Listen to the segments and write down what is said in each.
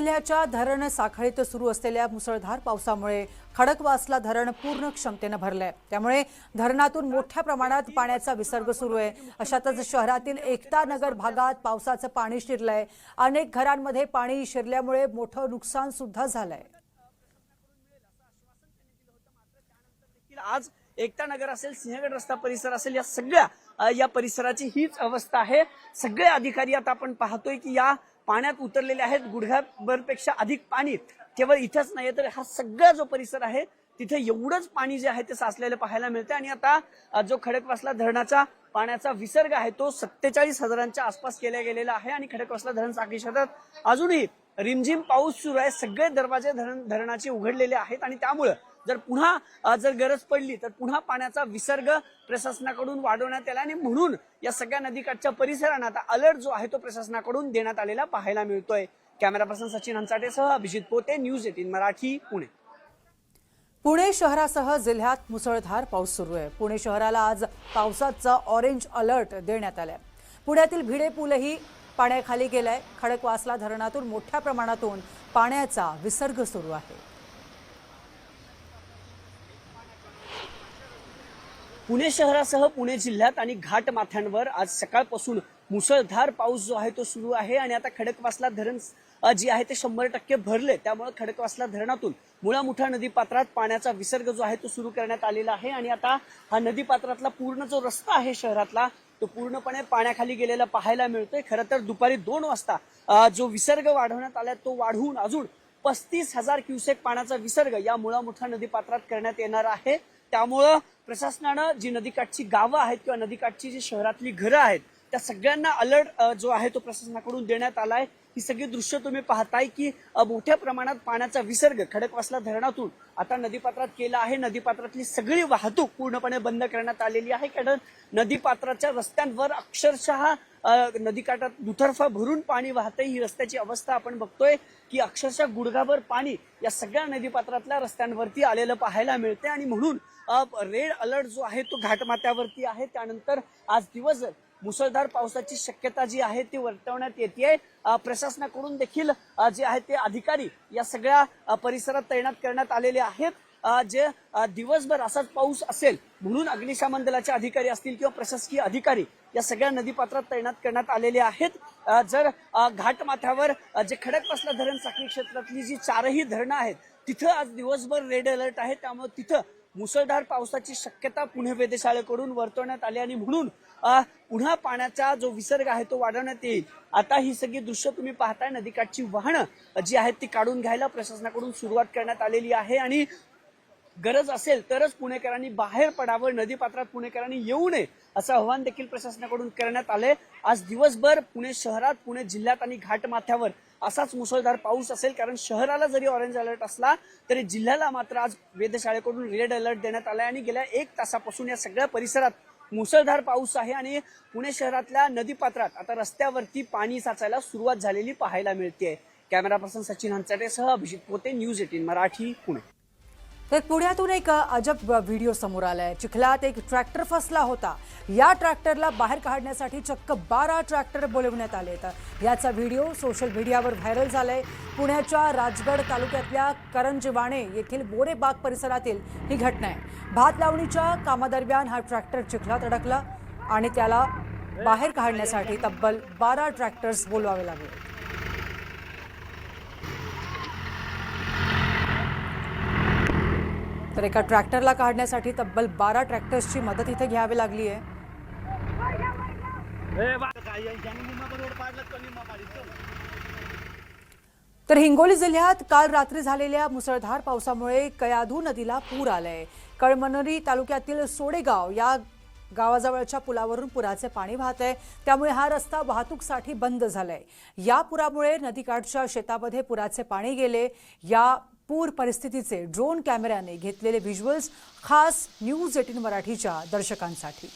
जिल्ह्याच्या धरण साखळीत सुरू असलेल्या मुसळधार पावसामुळे खडकवासला धरण पूर्ण क्षमतेने भरलंय। त्यामुळे धरणातून मोठ्या प्रमाणात पाण्याचा विसर्ग सुरू आहे। अशातच शहरातील एकता नगर भागात पावसाचं पाणी शिरलंय। अनेक घरांमध्ये पाणी शिरल्यामुळे मोठं नुकसान सुद्धा झालंय। आज एकता नगर असेल, सिंहगड रस्ता परिसर असेल, या सगळ्या या परिसराची हीच अवस्था आहे। सगळे अधिकारी आता आपण पाहतोय की या पाण्यात उतरलेले आहेत। गुडघ्याभरपेक्षा अधिक पाणी केवळ इथेच नाही तर हा सगळा जो परिसर आहे तिथे एवढंच पाणी जे आहे ते साचलेलं पाहायला मिळते। आणि आता जो खडकवासला धरणाचा पाण्याचा विसर्ग आहे तो 47,000च्या आसपास केला गेलेला आहे। आणि खडकवासला धरण साखळी क्षेत्रात अजूनही रिमझिम पाऊस सुरू आहे। सगळे दरवाजे धरणाचे उघडलेले आहेत आणि त्यामुळे जर पुन्हा जर गरज पडली तर पुन्हा पाण्याचा विसर्ग प्रशासनाकडून वाढवण्यात आला। आणि म्हणून या सगळ्या नदीकाठच्या परिसरांना आता अलर्ट जो आहे तो प्रशासनाकडून देण्यात आलेला पाहायला मिळतोय। कॅमेरा पर्सन सचिन हंचाटेसह अभिजित पोते, न्यूज 18 मराठी, पुणे। पुणे शहरासह जिल्ह्यात मुसळधार पाऊस सुरू आहे। पुणे शहराला आज पावसाचा ऑरेंज अलर्ट देण्यात आलाय। पुण्यातील भिडे पूलही पाण्याखाली गेलाय। खडकवासला धरणातून मोठ्या प्रमाणातून पाण्याचा विसर्ग सुरू आहे। पुणे शहरासह पुणे जिल्ह्यात आणि घाटमाथ्यांवर आज सकाळपासून मुसळधार पाऊस जो आहे तो सुरू आहे। आणि आता खडकवासला धरण जे आहे ते 100% भरले। त्यामुळे खडकवासला धरणातून मुळामुठा नदीपात्रात पाण्याचा विसर्ग जो आहे तो सुरू करण्यात आलेला आहे। आणि आता हा नदीपात्रातला पूर्ण जो रस्ता आहे शहरातला तो पूर्णपणे पाण्याखाली गेलेला पाहायला मिळतोय। खरं तर दुपारी 2 वाजता जो विसर्ग वाढवण्यात आला तो वाढवून अजून 35,000 क्युसेक पाण्याचा विसर्ग या मुळामुठा नदीपात्रात करण्यात येणार आहे। त्यामुळं प्रशासनानं जी नदीकाठची गावं आहेत किंवा नदीकाठची जी शहरातली घरं आहेत त्या सगळ्यांना अलर्ट जो आहे तो प्रशासनाकडून देण्यात आलाय। ही सगळी दृश्य तुम्ही पाहताय की मोठ्या प्रमाणात पाण्याचा विसर्ग खडकवासला धरणातून आता नदीपात्रात केला आहे। नदीपात्रातली सगळी वाहतूक पूर्णपणे बंद करण्यात आलेली आहे। कारण नदीपात्राच्या रस्त्यांवर अक्षरशः नदीकाठात दुतर्फा भरून पाणी वाहतंय। ही रस्त्याची अवस्था आपण बघतोय की अक्षरशः गुडघाभर पाणी या सगळ्या नदीपात्रातल्या रस्त्यांवरती आलेलं पाहायला मिळते। आणि म्हणून रेड अलर्ट जो आहे तो घाटमाथ्यावरती आहे। त्यानंतर आज दिवसभर मुसळधार पावसाची शक्यता जी आहे ती वर्तवण्यात येते। प्रशासनाकडून देखील जे आहे ते अधिकारी या सगळ्या परिसरात तैनात करण्यात आलेले आहेत। जे दिवसभर असाच पाऊस असेल म्हणून अग्निशमन दलाचे अधिकारी असतील किंवा प्रशासकीय अधिकारी या सगळ्या नदीपात्रात तैनात करण्यात आलेले आहेत। जर घाटमाथ्यावर जे खडकवासला धरण साखळी क्षेत्रातली जी 4ही धरणं आहेत तिथं आज दिवसभर रेड अलर्ट आहे। त्यामुळे तिथं मुसळधार पावसाची शक्यता पुणे वेधशाळेकडून वर्तवण्यात आली आणि म्हणून पुन्हा पाण्याचा जो विसर्ग आहे तो वाढवण्यात येईल। आता ही सगळी दृश्य तुम्ही पाहताय, नदीकाठची वाहनं जी आहेत ती काढून घ्यायला प्रशासनाकडून सुरुवात करण्यात आलेली आहे। आणि गरज असेल तरच पुणेकरांनी बाहेर पडावं, नदीपात्रात पुणेकरांनी येऊ नये असं आवाहन देखील प्रशासनाकडून करण्यात आले। आज दिवसभर पुणे शहरात, पुणे जिल्ह्यात आणि घाटमाथ्यावर असाच मुसळधार पाऊस असेल। कारण शहराला जरी ऑरेंज अलर्ट असला तरी जिल्ह्याला मात्र आज वेधशाळेकडून रेड अलर्ट देण्यात आलाय। आणि गेल्या 1 तासापासून या सगळ्या परिसरात मुसळधार पाऊस आहे। आणि पुणे शहरातल्या नदीपात्रात आता रस्त्यावरती पाणी साचायला सुरुवात झालेली पाहायला मिळते। कॅमेरा पर्सन सचिन हंचाटेसह अभिजित पोते, न्यूज 18 मराठी, पुणे। तर पुण्यातून एक अजब व्हिडिओ समोर आलाय। चिखलात एक ट्रॅक्टर फसला होता। या ट्रॅक्टरला बाहेर काढण्यासाठी चक्क 12 ट्रॅक्टर बोलवण्यात आले। तर याचा व्हिडिओ सोशल मीडियावर व्हायरल झालाय। पुण्याच्या राजगड तालुक्यातल्या करंजवाणे येथील बोरेबाग परिसरातील ही घटना आहे। भात लावणीच्या कामादरम्यान हा ट्रॅक्टर चिखलात अडकला आणि त्याला बाहेर काढण्यासाठी तब्बल 12 ट्रॅक्टर्स बोलवावे लागले। तर एका ट्रॅक्टरला काढण्यासाठी तब्बल 12 ट्रॅक्टर्सची मदत इथे घ्यावी लागली आहे। तर हिंगोली जिल्ह्यात काल रात्री झालेल्या मुसळधार पावसामुळे कयाधू नदीला पूर आलाय। कळमनुरी तालुक्यातील सोडेगाव या गावाजवळच्या पुलावरून पुराचे पाणी वाहत आहे। त्यामुळे हा रस्ता वाहतूकसाठी बंद झालाय। या पुरामुळे नदीकाठच्या शेतामध्ये पुराचे पाणी गेले। या पूर परिस्थितीचे ड्रोन कॅमेऱ्याने घेतलेले व्हिज्युअल्स खास न्यूज 18 मराठीच्या दर्शकांसाठी।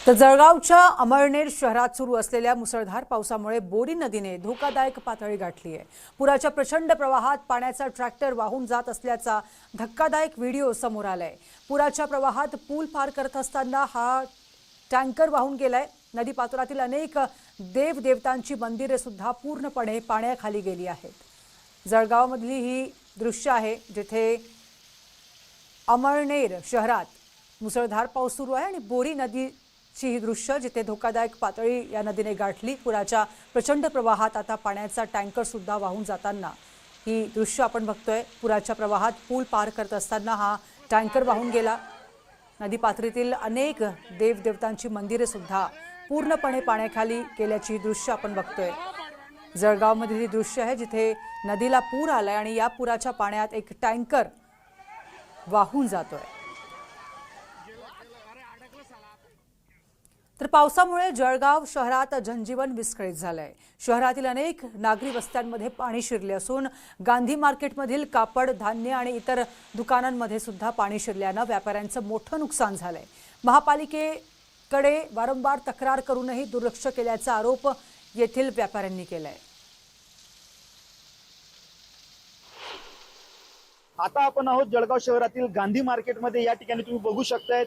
तर जळगावच्या अमळनेर शहरात सुरू असलेल्या मुसळधार पावसामुळे बोरी नदीने धोकादायक पातळी गाठली आहे. पुराच्या प्रचंड प्रवाहात पाण्याचा ट्रॅक्टर वाहून जात असल्याचा धक्कादायक व्हिडिओ समोर आलाय. पुराच्या प्रवाहात पूल पार करत असताना हा टँकर वाहून गेलाय. नदी पात्रातील अनेक देवदेवतांची मंदिरे सुद्धा पूर्णपणे पाण्याखाली गेली आहेत. जळगावमधली ही दृश्य आहे जिथे अमळनेर शहरात मुसळधार पाऊस सुरू आहे आणि बोरी नदीची ही दृश्य जिथे धोकादायक पातळी या नदीने गाठली. पुराच्या प्रचंड प्रवाहात आता पाण्याचा टँकर सुद्धा वाहून जाताना ही दृश्य आपण बघतोय. पुराच्या प्रवाहात पूल पार करत असताना हा टँकर वाहून गेला. नदी पात्रातील अनेक देवदेवतांची मंदिरे सुद्धा पूर्णपणे पाण्याखाली गेल्याची दृश्य आपण बघतोय. जळगावमधील ही दृश्य आहे जिथे नदीला पूर आलाय आणि या पुराच्या पाण्यात एक टँकर वाहून जातोय. तर पावसामुळे जळगाव शहरात जनजीवन विस्कळीत झालंय. शहरातील अनेक नागरी वस्त्यांमध्ये पाणी शिरले असून गांधी मार्केटमधील कापड, धान्य आणि इतर दुकानांमध्ये सुद्धा पाणी शिरल्यानं व्यापाऱ्यांचं मोठं नुकसान झालंय. महापालिकेकडे वारंवार तक्रार करूनही दुर्लक्ष केल्याचा आरोप येथील व्यापाऱ्यांनी केलाय. आता आपण आहोत जळगाव शहरातील गांधी मार्केटमध्ये. या ठिकाणी तुम्ही बघू शकताय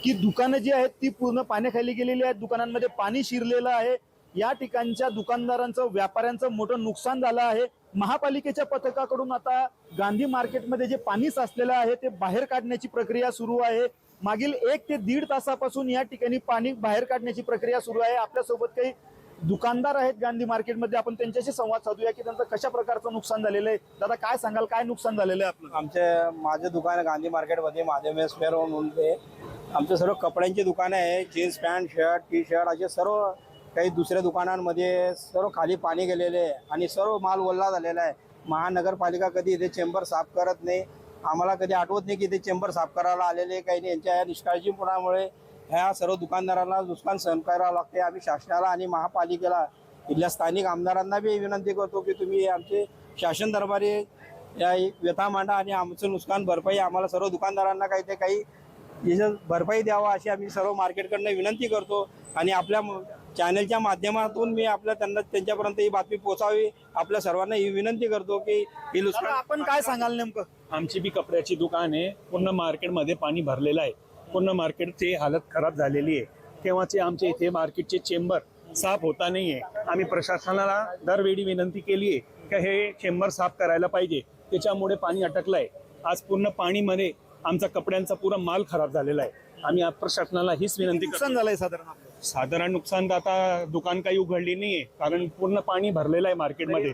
की दुकानं जी आहेत ती पूर्ण पाण्याखाली गेलेली आहेत. दुकानांमध्ये पाणी शिरलेलं आहे. या ठिकाणच्या दुकानदारांचं, व्यापाऱ्यांचं मोठं नुकसान झालं आहे. महापालिकेच्या पथकाकडून आता गांधी मार्केटमध्ये जे पाणी साचलेलं आहे ते बाहेर काढण्याची प्रक्रिया सुरू आहे. मागील 1 ते 1.5 तासापासून या ठिकाणी पाणी बाहेर काढण्याची प्रक्रिया सुरू आहे. आपल्यासोबत काही दुकानदार आहेत गांधी मार्केटमध्ये. आपण त्यांच्याशी संवाद साधूया की त्यांचं कशा प्रकारचं नुकसान झालेलं आहे. दादा, काय सांगाल, काय नुकसान झालेलं आहे आपलं? माझे दुकान आहे गांधी मार्केटमध्ये, महादेव मेस फेअर म्हणून ते आमचे सर्व कपड्यांची दुकानं आहे. Jeans pant, shirt, T shirt असे सर्व काही दुसऱ्या दुकानांमध्ये सर्व खाली पाणी गेलेले आहे आणि सर्व माल ओला झालेला आहे. महानगरपालिका कधी इथे चेंबर साफ करत नाही. आम्हाला कधी आठवत नाही की इथे चेंबर साफ करायला आलेले काही नाही. यांच्या या निष्काळजीपणामुळे ह्या सर्व दुकानदारांना नुकसान सहन करावं लागते. आम्ही शासनाला आणि महापालिकेला, इथल्या स्थानिक आमदारांना बी विनंती करतो की तुम्ही आमचे शासन दरबारी या व्यथा मांडा आणि आमचं नुकसान भरपाई आम्हाला सर्व दुकानदारांना काही ते काही याचं भरपाई द्यावा अशी आम्ही सर्व मार्केटकडनं विनंती करतो. आणि आपल्या चॅनलच्या माध्यमातून मी त्यांच्यापर्यंत ही बातमी पोहोचावी आपल्या सर्वांना ही विनंती करतो की ही नुकसान. आपण काय सांगाल नेमकं? आमची बी कपड्याची दुकान आहे. पूर्ण मार्केटमध्ये पाणी भरलेलं आहे. पूर्ण मार्केटची हालत खराब झालेली आहे. तेव्हाचे आमच्या इथे मार्केटचे चेंबर साफ होता नाही आहे. आम्ही प्रशासनाला दरवेळी विनंती केली आहे की हे चेंबर साफ करायला पाहिजे. त्याच्यामुळे पाणी अटकलं आहे. आज पूर्ण पाणीमध्ये आमचा कपड्यांचा पुरा माल खराब झालेला आहे. आम्ही प्रशासनाला हीच विनंती नुकसान झालंय साधारण नुकसान तर आता दुकान काही उघडली नाही आहे कारण पूर्ण पाणी भरलेलं आहे मार्केटमध्ये.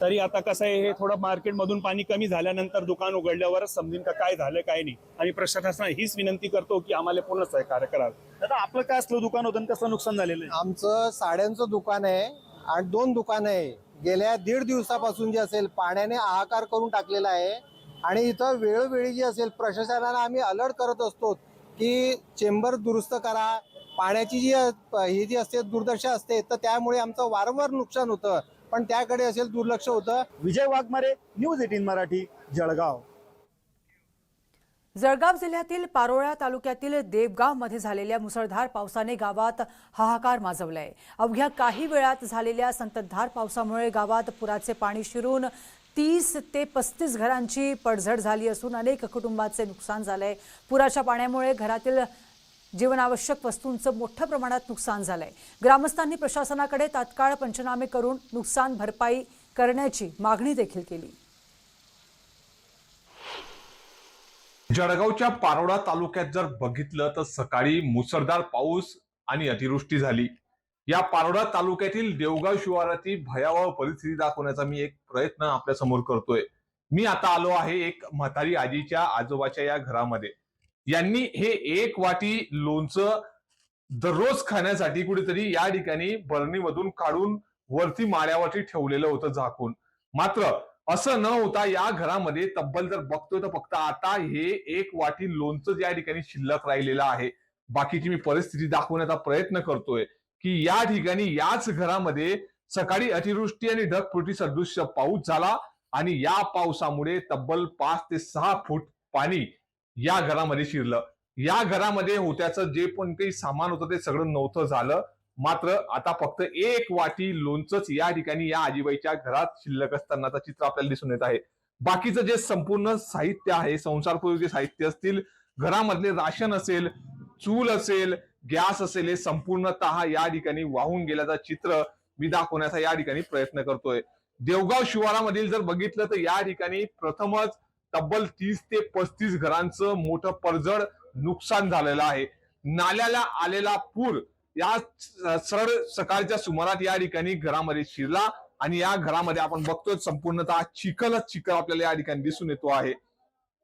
तरी आता कसं आहे, हे थोडं मार्केटमधून पाणी कमी झाल्यानंतर दुकान उघडल्यावरच समजेन का काय झालं काय नाही. आणि प्रशासनाला हीच विनंती करतो की आम्हाला पूर्ण सहकार्य करावं. दादा, आपलं काय असलं दुकान होतं, कसं नुकसान झालेलं आहे? आमचं साड्यांचं दुकान आहे आणि 2 दुकान आहे. गेल्या 1.5 दिवसापासून जे असेल पाण्याने हाहाकार करून टाकलेला आहे. आणि इथं वेळोवेळी जी असेल प्रशासनाला आम्ही अलर्ट करत असतो की चेंबर दुरुस्त करा. पाण्याची ही जी असते दुर्दशा असते तर त्यामुळे आमचं वारंवार नुकसान होतं, पण त्याकडे असेल दुर्लक्ष होतं. विजय वाघमारे, न्यूज 18 मराठी, जळगाव. जळगाव जिल्ह्यातील पारोळा तालुक्यातील देवगावमध्ये झालेल्या मुसळधार पावसाने गावात हाहाकार माजवलाय. अवघ्या काही वेळात झालेल्या संततधार पावसामुळे गावात पुराचे पाणी शिरून 30 ते 35 घरांची पडझड झाली असून अनेक कुटुंबांचे नुकसान झालंय. पुराच्या पाण्यामुळे घरातील जीवनावश्यक वस्तूंचं मोठ्या प्रमाणात नुकसान झालंय. ग्रामस्थांनी प्रशासनाकडे तात्काळ पंचनामे करून नुकसान भरपाई करण्याची मागणी देखील केली. जळगावच्या पारोळा तालुक्यात जर बघितलं तर सकाळी मुसळधार पाऊस आणि अतिवृष्टी झाली. या पारोळा तालुक्यातील देवगाव शिवारातील भयावह परिस्थिती दाखवण्याचा मी एक प्रयत्न आपल्या समोर करतोय. मी आता आलो आहे एक म्हातारी आजीच्या आजोबाच्या या घरामध्ये. यांनी हे 1 वाटी लोणचं दररोज खाण्यासाठी कुठेतरी या ठिकाणी बरणीमधून काढून वरती माळ्यावरती ठेवलेलं होतं झाकून. मात्र असं न होता या घरामध्ये तब्बल जर बघतोय तर फक्त आता हे 1 वाटी लोणचं या ठिकाणी शिल्लक राहिलेलं आहे. बाकीची मी परिस्थिती दाखवण्याचा प्रयत्न करतोय की या ठिकाणी याच घरामध्ये सकाळी अतिवृष्टी आणि ढगफुटी सदृश्य पाऊस झाला आणि या पावसामुळे तब्बल 5 ते 6 फूट पाणी या घरामध्ये शिरलं. या घरामध्ये होत्याचं जे पण काही सामान होतं ते सगळं नव्हतं झालं. मात्र आता फक्त एक वाटी लोणचंच या ठिकाणी या आजीबाईच्या घरात शिल्लक असतानाचं चित्र आपल्याला दिसून येत आहे. बाकीचं जे संपूर्ण साहित्य आहे, संसारपूर्वी साहित्य असतील, घरामधले राशन असेल, चूल असेल, गॅस असेल, हे संपूर्णतः या ठिकाणी वाहून गेल्याचं चित्र मी दाखवण्याचा या ठिकाणी प्रयत्न करतोय. देवगाव शिवारामधील जर बघितलं तर या ठिकाणी प्रथमच तब्बल 30 ते 35 घरांचं मोठं पडझड नुकसान झालेलं आहे. नाल्याला आलेला पूर या सरळ सकाळच्या सुमारात या ठिकाणी घरामध्ये शिरला आणि या घरामध्ये आपण बघतोय संपूर्णतः चिखलच चिखल आपल्याला या ठिकाणी दिसून येतो आहे.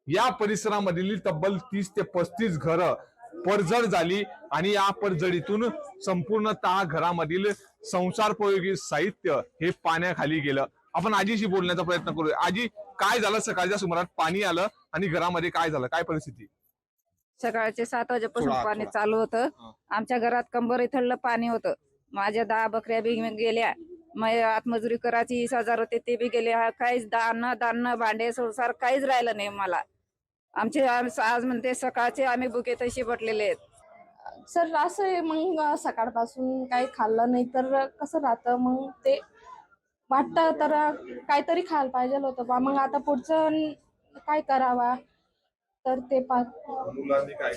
या परिसरामधील तब्बल 30 ते 35 घरं पडझड झाली आणि या पडझडीतून संपूर्णतः घरामधील संसारोपयोगी साहित्य हे पाण्याखाली गेलं. आपण आजीशी बोलण्याचा प्रयत्न करूया. आजी, काय झालं सकाळच्या सुमारात? पाणी आलं आणि घरामध्ये काय झालं, काय परिस्थिती? सकाळचे 7 वाजेपासून पाणी चालू होतं. आमच्या घरात कंबर इथलं पाणी होतं. माझ्या 10 बकऱ्या बी गेल्या. मग आतमजुरी करायची 20,000 होते ते बी गेले. काहीच दान भांडे संसार काहीच राहिलं नाही मला. आमचे आज म्हणते सकाळचे आम्ही बुके तशी बटलेले आहेत. सर असं आहे, मग सकाळपासून काही खाल्लं नाही तर कसं राहतं, मग ते वाटतं तर काहीतरी खायला पाहिजे होतं बा. मग आता पुढचं काय करावा तर ते मुलांनी काय?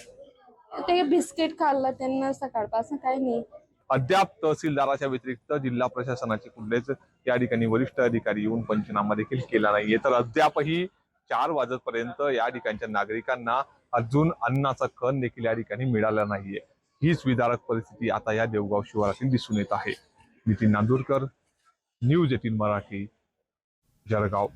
ते बिस्किट खाल्लं त्यांना, सकाळपासून काही नाही. अद्याप तहसीलदाराच्या व्यतिरिक्त जिल्हा प्रशासनाचे कुठलेच या ठिकाणी वरिष्ठ अधिकारी येऊन पंचनामा देखील केला नाहीये. तर अद्यापही 4 वाजेपर्यंत या ठिकाणच्या नागरिकांना अजून अन्नाचा कण देखील या ठिकाणी मिळाला नाहीये. हीच विदारक परिस्थिती आता या देवगाव शिवारातील दिसून येत आहे. नितीन नांदुरकर, न्यूज 18 मराठी, जळगाव.